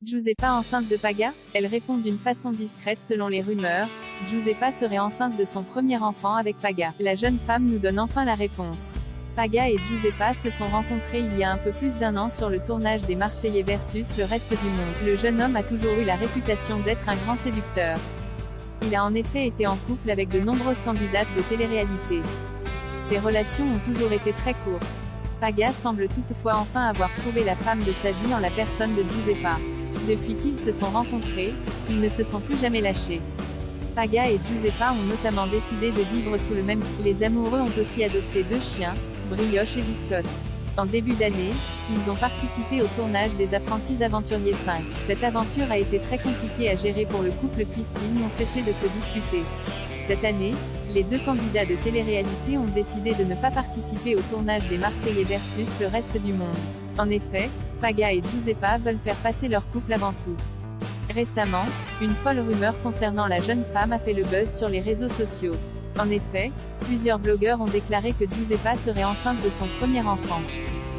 Giuseppa enceinte de Paga? Elle répond d'une façon discrète selon les rumeurs. Giuseppa serait enceinte de son premier enfant avec Paga. La jeune femme nous donne enfin la réponse. Paga et Giuseppa se sont rencontrés il y a un peu plus d'un an sur le tournage des Marseillais versus le reste du monde. Le jeune homme a toujours eu la réputation d'être un grand séducteur. Il a en effet été en couple avec de nombreuses candidates de télé-réalité. Ses relations ont toujours été très courtes. Paga semble toutefois enfin avoir trouvé la femme de sa vie en la personne de Giuseppa. Depuis qu'ils se sont rencontrés, ils ne se sont plus jamais lâchés. Paga et Giuseppa ont notamment décidé de vivre sous le même toit. Les amoureux ont aussi adopté 2 chiens, Brioche et Biscotte. En début d'année, ils ont participé au tournage des Apprentis Aventuriers 5. Cette aventure a été très compliquée à gérer pour le couple puisqu'ils n'ont cessé de se disputer. Cette année, les 2 candidats de télé-réalité ont décidé de ne pas participer au tournage des Marseillais versus le reste du monde. En effet, Paga et Giuseppa veulent faire passer leur couple avant tout. Récemment, une folle rumeur concernant la jeune femme a fait le buzz sur les réseaux sociaux. En effet, plusieurs blogueurs ont déclaré que Giuseppa serait enceinte de son premier enfant.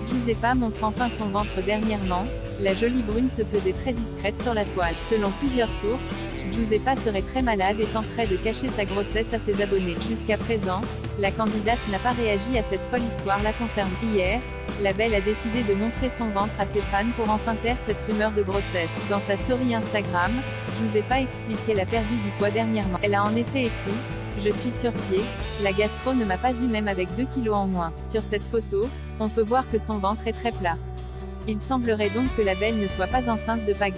Giuseppa montre enfin son ventre dernièrement. La jolie brune se faisait très discrète sur la toile. Selon plusieurs sources, Giuseppa serait très malade et tenterait de cacher sa grossesse à ses abonnés. Jusqu'à présent, la candidate n'a pas réagi à cette folle histoire la concernant. Hier, la belle a décidé de montrer son ventre à ses fans pour enfin taire cette rumeur de grossesse. Dans sa story Instagram, Giuseppa explique qu'elle a perdu du poids dernièrement. Elle a en effet écrit: « Je suis sur pied, la gastro ne m'a pas eu même avec 2 kilos en moins. » Sur cette photo, on peut voir que son ventre est très plat. Il semblerait donc que la belle ne soit pas enceinte de Paga.